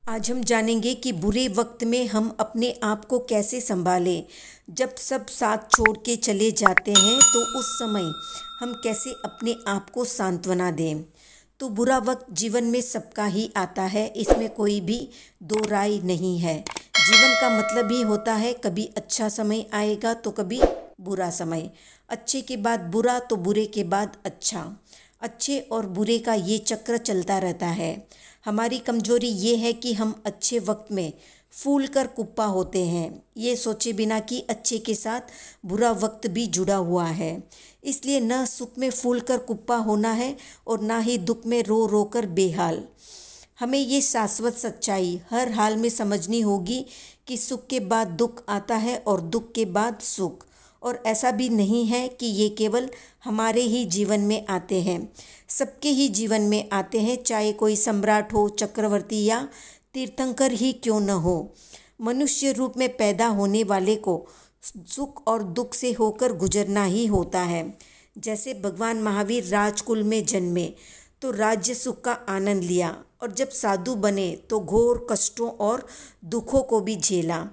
आज हम जानेंगे कि बुरे वक्त में हम अपने आप को कैसे संभालें। जब सब साथ छोड़ के चले जाते हैं तो उस समय हम कैसे अपने आप को सांत्वना दें। तो बुरा वक्त जीवन में सबका ही आता है, इसमें कोई भी दो राय नहीं है। जीवन का मतलब ही होता है कभी अच्छा समय आएगा तो कभी बुरा समय, अच्छे के बाद बुरा तो बुरे के बाद अच्छा। अच्छे और बुरे का ये चक्र चलता रहता है। हमारी कमजोरी ये है कि हम अच्छे वक्त में फूल कर कुप्पा होते हैं, ये सोचे बिना कि अच्छे के साथ बुरा वक्त भी जुड़ा हुआ है। इसलिए न सुख में फूल कर कुप्पा होना है और ना ही दुख में रो रो कर बेहाल। हमें ये शाश्वत सच्चाई हर हाल में समझनी होगी कि सुख के बाद दुख आता है और दुख के बाद सुख। और ऐसा भी नहीं है कि ये केवल हमारे ही जीवन में आते हैं, सबके ही जीवन में आते हैं, चाहे कोई सम्राट हो, चक्रवर्ती या तीर्थंकर ही क्यों न हो। मनुष्य रूप में पैदा होने वाले को सुख और दुख से होकर गुजरना ही होता है। जैसे भगवान महावीर राजकुल में जन्मे तो राज्य सुख का आनंद लिया, और जब साधु बने तो घोर कष्टों और दुखों को भी झेला।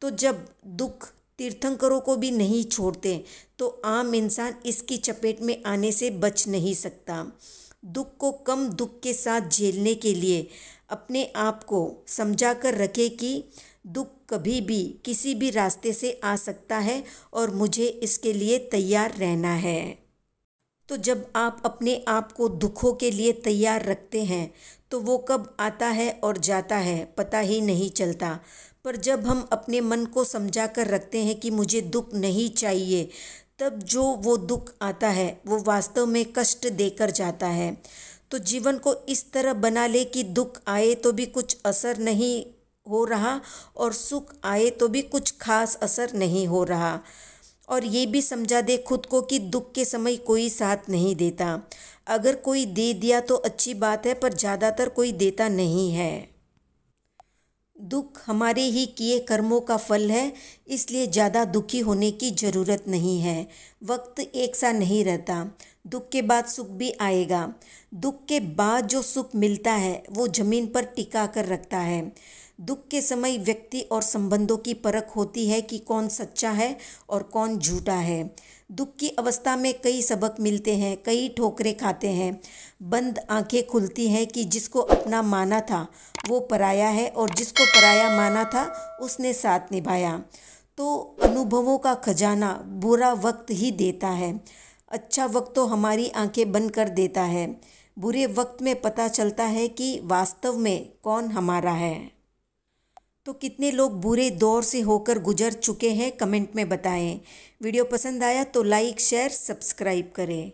तो जब दुख तीर्थंकरों को भी नहीं छोड़ते तो आम इंसान इसकी चपेट में आने से बच नहीं सकता। दुख को कम दुख के साथ झेलने के लिए अपने आप को समझा कर रखे कि दुख कभी भी किसी भी रास्ते से आ सकता है और मुझे इसके लिए तैयार रहना है। तो जब आप अपने आप को दुखों के लिए तैयार रखते हैं तो वो कब आता है और जाता है पता ही नहीं चलता। पर जब हम अपने मन को समझा कर रखते हैं कि मुझे दुख नहीं चाहिए, तब जो वो दुख आता है वो वास्तव में कष्ट देकर जाता है। तो जीवन को इस तरह बना ले कि दुख आए तो भी कुछ असर नहीं हो रहा और सुख आए तो भी कुछ खास असर नहीं हो रहा। और ये भी समझा दे खुद को कि दुख के समय कोई साथ नहीं देता। अगर कोई दे दिया तो अच्छी बात है, पर ज़्यादातर कोई देता नहीं है। दुख हमारे ही किए कर्मों का फल है, इसलिए ज़्यादा दुखी होने की ज़रूरत नहीं है। वक्त एक सा नहीं रहता, दुख के बाद सुख भी आएगा। दुख के बाद जो सुख मिलता है वो ज़मीन पर टिका कर रखता है। दुख के समय व्यक्ति और संबंधों की परख होती है कि कौन सच्चा है और कौन झूठा है। दुख की अवस्था में कई सबक मिलते हैं, कई ठोकरें खाते हैं। बंद आंखें खुलती हैं कि जिसको अपना माना था वो पराया है और जिसको पराया माना था उसने साथ निभाया। तो अनुभवों का खजाना बुरा वक्त ही देता है, अच्छा वक्त तो हमारी आंखें बंद कर देता है। बुरे वक्त में पता चलता है कि वास्तव में कौन हमारा है। तो कितने लोग बुरे दौर से होकर गुजर चुके हैं, कमेंट में बताएं। वीडियो पसंद आया तो लाइक, शेयर, सब्सक्राइब करें।